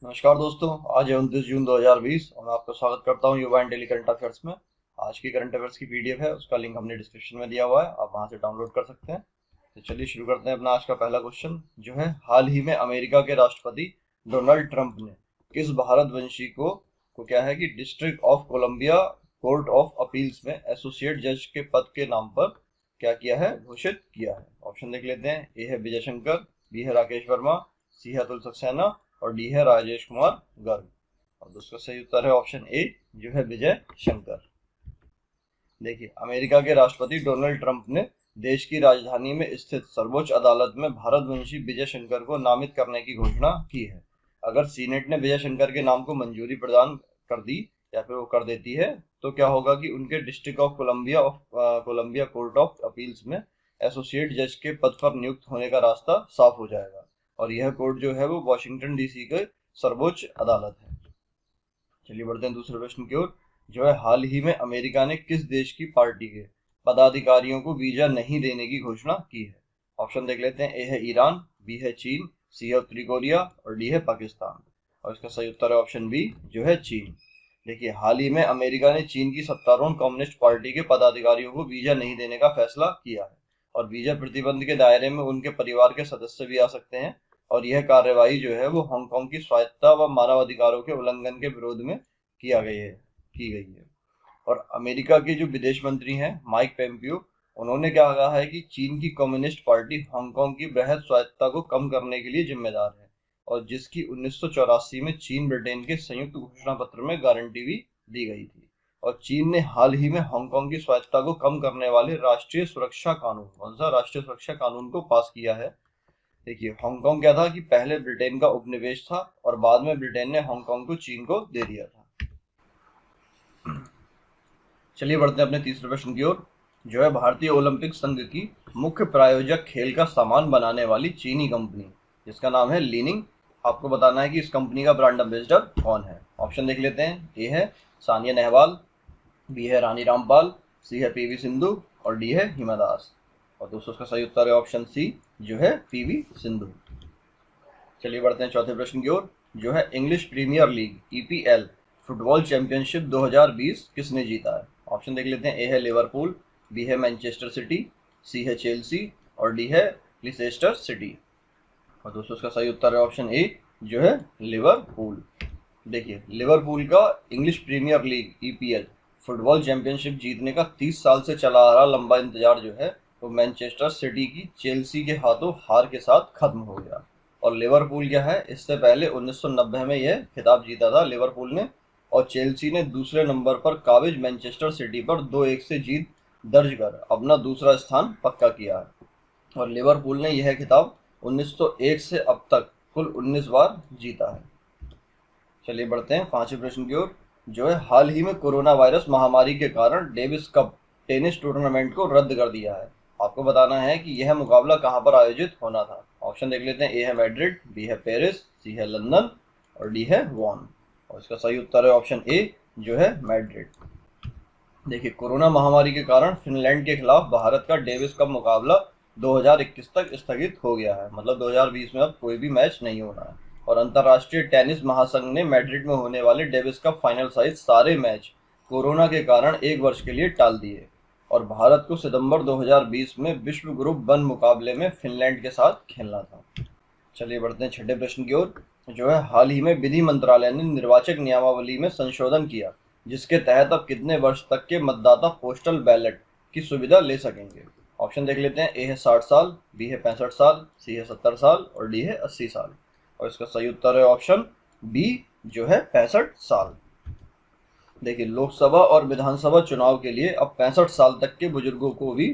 नमस्कार दोस्तों। आज है 29 जून 2020 और मैं आपका स्वागत करता हूं युवा एंड डेली करंट अफेयर्स में। आज की करंट अफेयर्स की पीडीएफ है, उसका लिंक हमने डिस्क्रिप्शन में दिया हुआ है, आप वहां से डाउनलोड कर सकते हैं। तो चलिए शुरू करते हैं अपना आज का पहला क्वेश्चन, जो है हाल ही में अमेरिका के राष्ट्रपति डोनाल्ड ट्रंप ने किस भारतवंशी को क्या है कि District of Columbia Court of Appeals में एसोसिएट जज के पद के नाम पर क्या किया है, घोषित किया है। ऑप्शन देख लेते हैं। ए है विजय शंकर, बी है राकेश वर्मा, सी है अतुल सक्सेना और डी है राजेश कुमार गर्ग। और दोस्तों सही उत्तर है ऑप्शन ए, जो है विजय शंकर। देखिए, अमेरिका के राष्ट्रपति डोनाल्ड ट्रंप ने देश की राजधानी में स्थित सर्वोच्च अदालत में भारतवंशी विजय शंकर को नामित करने की घोषणा की है। अगर सीनेट ने विजय शंकर के नाम को मंजूरी प्रदान कर दी या फिर वो कर देती है, तो क्या होगा कि उनके District of Columbia Court of Appeals में एसोसिएट जज के पद पर नियुक्त होने का रास्ता साफ हो जाएगा। और यह कोर्ट जो है वो वॉशिंगटन डीसी के सर्वोच्च अदालत है। चलिए बढ़ते हैं दूसरे प्रश्न की ओर, जो है हाल ही में अमेरिका ने किस देश की पार्टी के पदाधिकारियों को वीजा नहीं देने की घोषणा की है। ऑप्शन देख लेते हैं। ए है ईरान, बी है चीन, सी है उत्तरी कोरिया और डी है पाकिस्तान। और इसका सही उत्तर है ऑप्शन बी, जो है चीन। देखिए, हाल ही में अमेरिका ने चीन की सत्तारूढ़ कम्युनिस्ट पार्टी के पदाधिकारियों को वीजा नहीं देने का फैसला किया है। और वीजा प्रतिबंध के दायरे में उनके परिवार के सदस्य भी आ सकते हैं। और यह कार्यवाही जो है वो हांगकांग की स्वायत्तता व मानवाधिकारों के उल्लंघन के विरोध में की गई है। और अमेरिका के जो विदेश मंत्री हैं माइक पेम्पियो, उन्होंने क्या कहा है कि चीन की कम्युनिस्ट पार्टी हांगकांग की बृहद स्वायत्तता को कम करने के लिए जिम्मेदार है, और जिसकी 1984 में चीन ब्रिटेन के संयुक्त घोषणा पत्र में गारंटी भी दी गई थी। और चीन ने हाल ही में हांगकांग की स्वायत्तता को कम करने वाले राष्ट्रीय सुरक्षा कानून, कौन सा राष्ट्रीय सुरक्षा कानून को पास किया है। देखिए, हांगकांग क्या था कि पहले ब्रिटेन का उपनिवेश था और बाद में ब्रिटेन ने हांगकांग को चीन को दे दिया था। चलिए बढ़ते हैं अपने तीसरे प्रश्न की ओर, जो है भारतीय ओलंपिक संघ की मुख्य प्रायोजक खेल का सामान बनाने वाली चीनी कंपनी, जिसका नाम है लीनिंग। आपको बताना है कि इस कंपनी का ब्रांड एम्बेसडर कौन है। ऑप्शन देख लेते हैं। ए है सानिया नेहवाल, बी है रानी रामपाल, सी है पीवी सिंधु और डी है हिमा दास। और दोस्तों उसका सही उत्तर है ऑप्शन सी, जो है पीवी सिंधु। चलिए बढ़ते हैं चौथे प्रश्न की ओर, जो है English Premier League EPL football championship 2020 किसने जीता है। ऑप्शन देख लेते हैं। ए है लिवरपूल, बी है मैनचेस्टर सिटी, सी है चेल्सी और डी है लिसेस्टर सिटी। और दोस्तों उसका सही उत्तर है ऑप्शन ए, जो है लिवरपूल। देखिए, लिवरपूल का English Premier League EPL football championship जीतने का 30 साल से चला आ रहा लंबा इंतजार जो है वो मैनचेस्टर सिटी की चेल्सी के हाथों हार के साथ खत्म हो गया। और लिवरपूल क्या है, इससे पहले 1990 में यह खिताब जीता था लिवरपूल ने। और चेल्सी ने दूसरे नंबर पर काबिज मैनचेस्टर सिटी पर 2-1 से जीत दर्ज कर अपना दूसरा स्थान पक्का किया है। और लिवरपूल ने यह खिताब 1901 से अब तक कुल 19 बार जीता है। चलिए बढ़ते हैं पांचवें प्रश्न की ओर, जो है हाल ही में कोरोना वायरस महामारी के कारण डेविस कप टेनिस टूर्नामेंट को रद्द कर दिया है। आपको बताना है कि यह मुकाबला कहां पर आयोजित होना था। ऑप्शन देख लेते हैं। ए है मैड्रिड, बी है पेरिस, सी है लंदन और डी है वॉन। और इसका सही उत्तर है ऑप्शन ए, जो है मैड्रिड। देखिए, कोरोना महामारी के कारण फिनलैंड के खिलाफ भारत का डेविस कप मुकाबला 2021 तक स्थगित हो गया है। मतलब 2020 में अब कोई भी मैच नहीं होना है। और अंतर्राष्ट्रीय टेनिस महासंघ ने मैड्रिड में होने वाले डेविस कप फाइनल सहित सारे मैच कोरोना के कारण एक वर्ष के लिए टाल दिए। और भारत को सितंबर 2020 में विश्व ग्रुप वन मुकाबले में फिनलैंड के साथ खेलना था। चलिए बढ़ते हैं छठे प्रश्न की ओर, जो है हाल ही में विधि मंत्रालय ने निर्वाचक नियमावली में संशोधन किया, जिसके तहत अब कितने वर्ष तक के मतदाता पोस्टल बैलेट की सुविधा ले सकेंगे। ऑप्शन देख लेते हैं। ए है 60 साल, बी है 65 साल, सी है 70 साल और डी है 80 साल। और इसका सही उत्तर है ऑप्शन बी, जो है 65 साल। देखिए, लोकसभा और विधानसभा चुनाव के लिए अब 65 साल तक के बुजुर्गों को भी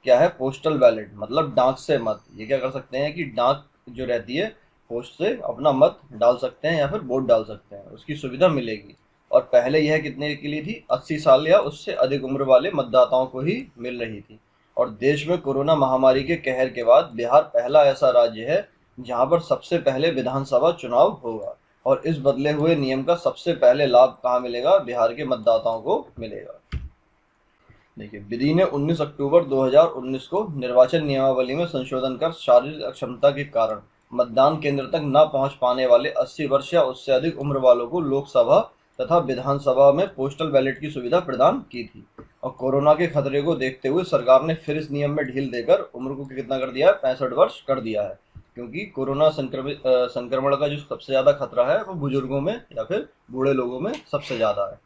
क्या है, पोस्टल बैलेट मतलब डाक से मत, ये क्या कर सकते हैं कि डाक जो रहती है पोस्ट से अपना मत डाल सकते हैं या फिर वोट डाल सकते हैं, उसकी सुविधा मिलेगी। और पहले यह कितने के लिए थी, 80 साल या उससे अधिक उम्र वाले मतदाताओं को ही मिल रही थी। और देश में कोरोना महामारी के कहर के बाद बिहार पहला ऐसा राज्य है जहां पर सबसे पहले विधानसभा चुनाव होगा। और इस बदले हुए नियम का सबसे पहले लाभ कहाँ मिलेगा, बिहार के मतदाताओं को मिलेगा। देखिए, विधि ने 19 अक्टूबर 2019 को निर्वाचन नियमावली में संशोधन कर शारीरिक अक्षमता के कारण मतदान केंद्र तक न पहुंच पाने वाले 80 वर्ष या उससे अधिक उम्र वालों को लोकसभा तथा विधानसभा में पोस्टल बैलेट की सुविधा प्रदान की थी। और कोरोना के खतरे को देखते हुए सरकार ने फिर इस नियम में ढील देकर उम्र को कितना कर दिया है, 65 वर्ष कर दिया है, क्योंकि कोरोना संक्रमण का जो सबसे ज्यादा खतरा है वो बुजुर्गों में या फिर बूढ़े लोगों में सबसे ज्यादा है।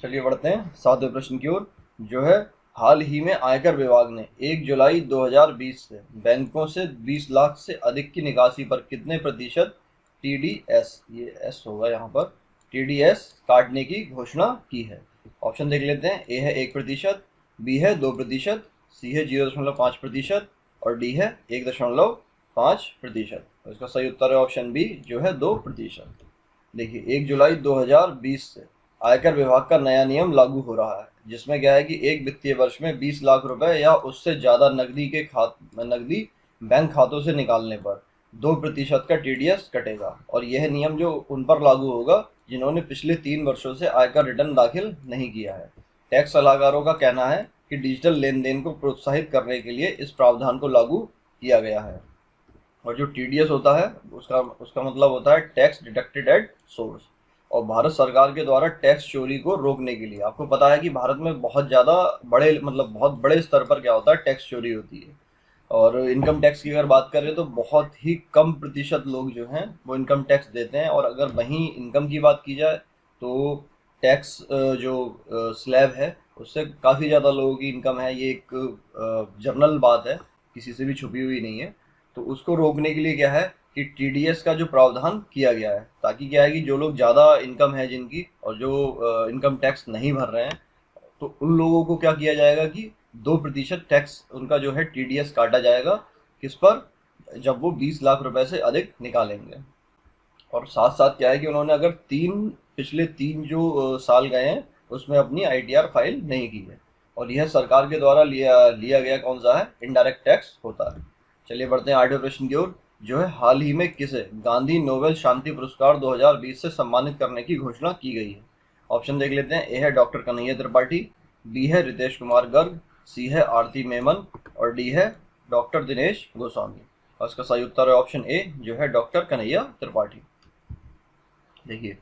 चलिए बढ़ते हैं 7वें प्रश्न की ओर, जो है हाल ही में आयकर विभाग ने 1 जुलाई 2020 से बैंकों से 20 लाख से अधिक की निकासी पर कितने प्रतिशत टीडीएस, ये एस होगा यहाँ पर, टीडीएस काटने की घोषणा की है। ऑप्शन देख लेते हैं। ए है 1%, बी है 2%, सी है 0.5% और डी है 1.5%। इसका सही उत्तर है ऑप्शन बी, जो है 2%। देखिए 1 जुलाई 2020 से आयकर विभाग का नया नियम लागू हो रहा है, जिसमें क्या है कि एक वित्तीय वर्ष में 20 लाख रुपए या उससे ज्यादा नकदी बैंक खातों से निकालने पर 2% का टीडीएस कटेगा। और यह नियम जो उन पर लागू होगा जिन्होंने पिछले 3 वर्षों से आयकर रिटर्न दाखिल नहीं किया है। टैक्स सलाहकारों का कहना है कि डिजिटल लेन देन को प्रोत्साहित करने के लिए इस प्रावधान को लागू किया गया है। और जो टीडीएस होता है उसका उसका मतलब होता है टैक्स डिडक्टेड एट सोर्स। और भारत सरकार के द्वारा टैक्स चोरी को रोकने के लिए, आपको पता है कि भारत में बहुत ज़्यादा बहुत बड़े स्तर पर क्या होता है, टैक्स चोरी होती है। और इनकम टैक्स की अगर बात करें तो बहुत ही कम प्रतिशत लोग जो हैं वो इनकम टैक्स देते हैं। और अगर वहीं इनकम की बात की जाए तो टैक्स जो स्लैब है उससे काफ़ी ज़्यादा लोगों की इनकम है, ये एक जर्नल बात है, किसी से भी छुपी हुई नहीं है। तो उसको रोकने के लिए क्या है कि टीडीएस का जो प्रावधान किया गया है, ताकि क्या है कि जो लोग ज़्यादा इनकम है जिनकी और जो इनकम टैक्स नहीं भर रहे हैं, तो उन लोगों को क्या किया जाएगा कि 2% टैक्स उनका जो है टीडीएस काटा जाएगा। किस पर? जब वो 20 लाख रुपए से अधिक निकालेंगे। और साथ साथ क्या है कि उन्होंने अगर पिछले तीन जो साल गए हैं उसमें अपनी आईटीआर फाइल नहीं की है। और यह सरकार के द्वारा लिया गया कौन सा है, इनडायरेक्ट टैक्स होता है। चलिए बढ़ते हैं 8वें प्रश्न की ओर, जो है हाल ही में किसे गांधी नोबेल शांति पुरस्कार 2020 से सम्मानित करने की घोषणा की गई है। ऑप्शन देख लेते हैं। ए है डॉक्टर कन्हैया त्रिपाठी, बी है रितेश कुमार गर्ग, सी है आरती मेमन और डी है डॉक्टर दिनेश गोस्वामी। और इसका सही उत्तर है ऑप्शन ए, जो है डॉक्टर कन्हैया त्रिपाठी। देखिए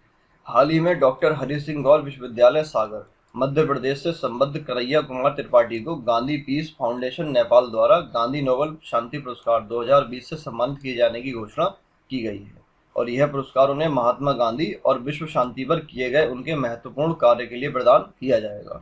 हाल ही में डॉक्टर हरि सिंह गौर विश्वविद्यालय सागर मध्य प्रदेश से संबद्ध कन्हैया कुमार त्रिपाठी को गांधी पीस फाउंडेशन नेपाल द्वारा गांधी नोबेल शांति पुरस्कार 2020 से सम्मानित किए जाने की घोषणा की गई है। और यह पुरस्कार उन्हें महात्मा गांधी और विश्व शांति पर किए गए उनके महत्वपूर्ण कार्य के लिए प्रदान किया जाएगा।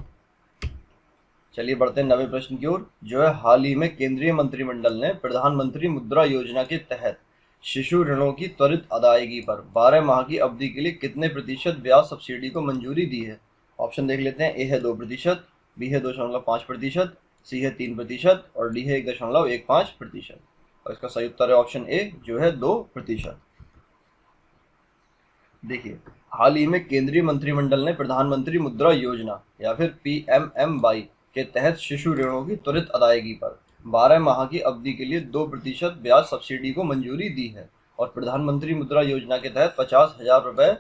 चलिए बढ़ते हैं 9वें प्रश्न की ओर, जो है हाल ही में केंद्रीय मंत्रिमंडल ने प्रधानमंत्री मुद्रा योजना के तहत शिशु ऋणों की त्वरित अदायगी पर 12 माह की अवधि के लिए कितने प्रतिशत ब्याज सब्सिडी को मंजूरी दी है। ऑप्शन देख लेते हैं। ए है 2%, बी है 2.5%, सी है 3% और डी है 1.15%। और इसका सही उत्तर है ऑप्शन ए, जो है 2%। देखिए हाल ही में केंद्रीय मंत्रिमंडल ने प्रधानमंत्री मुद्रा योजना या फिर पीएमएमवाई के तहत शिशु ऋणों की त्वरित अदायगी पर 12 माह की अवधि के लिए 2% ब्याज सब्सिडी को मंजूरी दी है। और प्रधानमंत्री मुद्रा योजना के तहत 50,000 रुपए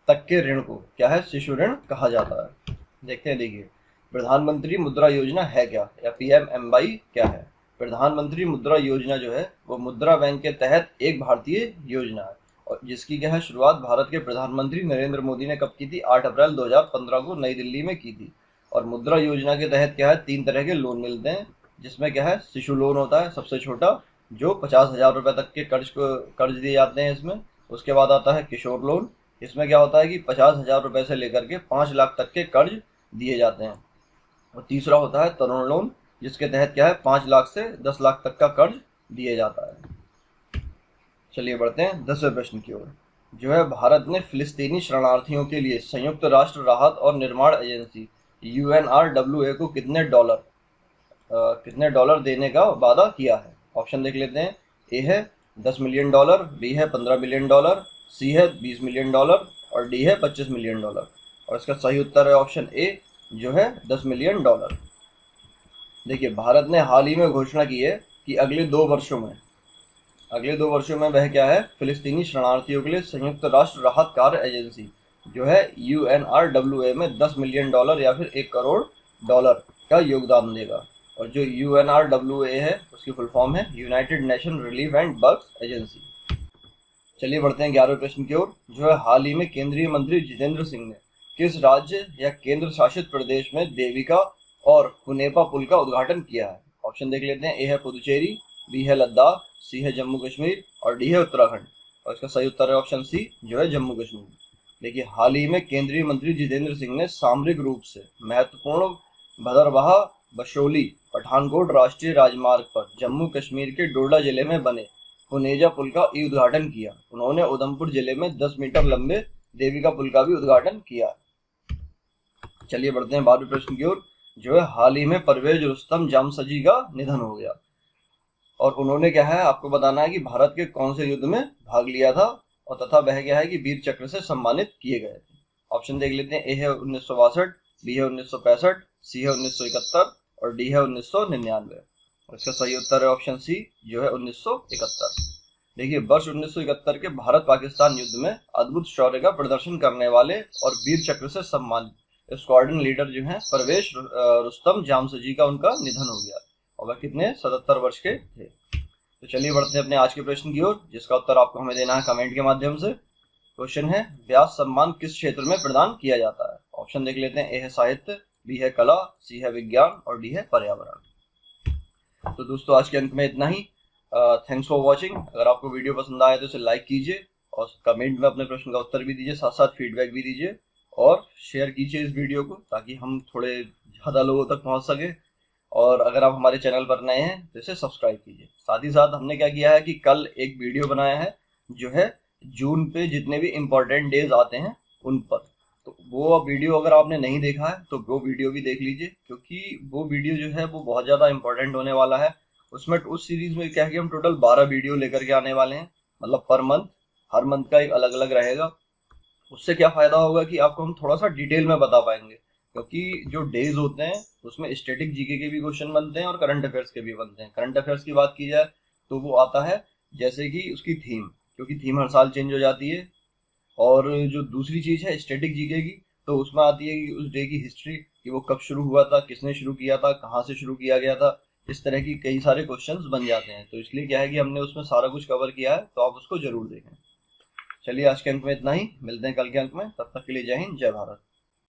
तक के ऋण को क्या है, शिशु ऋण कहा जाता है। देखते हैं। देखिए प्रधानमंत्री मुद्रा योजना है क्या, या पीएमएमवाई क्या है। प्रधानमंत्री मुद्रा योजना जो है वो मुद्रा बैंक के तहत एक भारतीय योजना है, और जिसकी क्या है शुरुआत भारत के प्रधानमंत्री नरेंद्र मोदी ने कब की थी, 8 अप्रैल 2015 को नई दिल्ली में की थी। और मुद्रा योजना के तहत क्या है 3 तरह के लोन मिलते हैं, जिसमें क्या है शिशु लोन होता है सबसे छोटा, जो 50,000 रुपए तक के कर्ज दिए जाते हैं इसमें। उसके बाद आता है किशोर लोन, इसमें क्या होता है कि 50,000 रुपए से लेकर के 5 लाख तक के कर्ज दिए जाते हैं। और तीसरा होता है तरुण लोन, जिसके तहत क्या है 5 लाख से 10 लाख तक का कर्ज दिया जाता है। चलिए बढ़ते हैं 10वें प्रश्न की ओर, जो है भारत ने फिलिस्तीनी शरणार्थियों के लिए संयुक्त राष्ट्र राहत और निर्माण एजेंसी यूएनआरडब्ल्यूए को कितने डॉलर देने का वादा किया है। ऑप्शन देख लेते हैं। ए है $10 मिलियन, बी है $15 मिलियन, सी है $20 मिलियन और डी है $25 मिलियन। और इसका सही उत्तर है ऑप्शन ए, जो है $10 मिलियन। देखिए भारत ने हाल ही में घोषणा की है कि अगले 2 वर्षों में वह क्या है फिलिस्तीनी शरणार्थियों के लिए संयुक्त राष्ट्र राहत कार्य एजेंसी जो है यूएनआरडब्ल्यूए में $10 मिलियन या फिर $1 करोड़ का योगदान देगा। और जो UNRWA है उसकी फुल फॉर्म है United nation relief and birds agency. चलिए बढ़ते हैं 11वें प्रश्न की ओर, जो है हाल ही में केंद्रीय मंत्री जितेंद्र सिंह ने किस राज्य या केंद्र शासित प्रदेश में देविका और कुनेपा पुल का उद्घाटन किया है? ऑप्शन देख लेते हैं। ए है पुदुचेरी, बी है लद्दाख, सी है जम्मू कश्मीर और डी है उत्तराखंड। और इसका सही उत्तर है ऑप्शन सी, जो है जम्मू कश्मीर। देखिए, हाल ही में केंद्रीय मंत्री जितेंद्र सिंह ने सामरिक रूप से महत्वपूर्ण भदरवाह बशोली पठानकोट राष्ट्रीय राजमार्ग पर जम्मू कश्मीर के डोडा जिले में बने पुनेजा पुल का ई उद्घाटन किया। उन्होंने उधमपुर जिले में 10 मीटर लंबे देविका पुल का भी उद्घाटन किया। चलिए बढ़ते हैं 12वें प्रश्न की ओर, जो है हाल ही में परवेज रुस्तम जामसजी का निधन हो गया और उन्होंने क्या है आपको बताना है कि भारत के कौन से युद्ध में भाग लिया था और तथा वह क्या है कि वीर चक्र से सम्मानित किए गए थे। ऑप्शन देख लेते हैं। ए है 1962, बी है 1965, सी है 1971 और डी है 1999। और इसका सही उत्तर है ऑप्शन सी, जो है 1971। देखिए, वर्ष 1971 के भारत पाकिस्तान युद्ध में अद्भुत शौर्य का प्रदर्शन करने वाले और वीर चक्र से सम्मानित स्क्वाड्रन लीडर जो है परवेज रुस्तम जामसजी का उनका निधन हो गया और वह कितने 77 वर्ष के थे। तो चलिए बढ़ते हैं अपने आज के प्रश्न की ओर, जिसका उत्तर आपको हमें देना है कमेंट के माध्यम से। क्वेश्चन है, व्यास सम्मान किस क्षेत्र में प्रदान किया जाता है? ऑप्शन देख लेते हैं। ए है साहित्य, बी है कला, सी है विज्ञान और डी है पर्यावरण। तो दोस्तों, आज के अंक में इतना ही। Thanks for watching. अगर आपको वीडियो पसंद आए तो इसे लाइक कीजिए और कमेंट में अपने प्रश्न का उत्तर भी दीजिए, साथ साथ फीडबैक भी दीजिए और शेयर कीजिए इस वीडियो को ताकि हम थोड़े ज़्यादा लोगों तक पहुंच सके। और अगर आप हमारे चैनल पर नए हैं तो इसे सब्सक्राइब कीजिए। साथ ही साथ हमने क्या किया है कि कल एक वीडियो बनाया है जो है जून पे जितने भी इम्पोर्टेंट डेज आते हैं उन पर। तो वो वीडियो अगर आपने नहीं देखा है तो वो वीडियो भी देख लीजिए, क्योंकि वो वीडियो जो है वो बहुत ज़्यादा इंपॉर्टेंट होने वाला है। उसमें उस सीरीज में क्या है कि हम टोटल 12 वीडियो लेकर के आने वाले हैं, मतलब पर मंथ, हर मंथ का एक अलग अलग रहेगा। उससे क्या फ़ायदा होगा कि आपको हम थोड़ा सा डिटेल में बता पाएंगे, क्योंकि जो डेज होते हैं उसमें स्टैटिक जीके के भी क्वेश्चन बनते हैं और करंट अफेयर्स के भी बनते हैं। करंट अफेयर्स की बात की जाए तो वो आता है जैसे कि उसकी थीम, क्योंकि थीम हर साल चेंज हो जाती है। और जो दूसरी चीज़ है स्टैटिक जीके की, तो उसमें आती है कि उस डे की हिस्ट्री, कि वो कब शुरू हुआ था, किसने शुरू किया था, कहाँ से शुरू किया गया था। इस तरह की कई सारे क्वेश्चंस बन जाते हैं। तो इसलिए क्या है कि हमने उसमें सारा कुछ कवर किया है, तो आप उसको जरूर देखें। चलिए आज के अंक में इतना ही, मिलते हैं कल के अंक में। तब तक के लिए जय हिंद, जय भारत।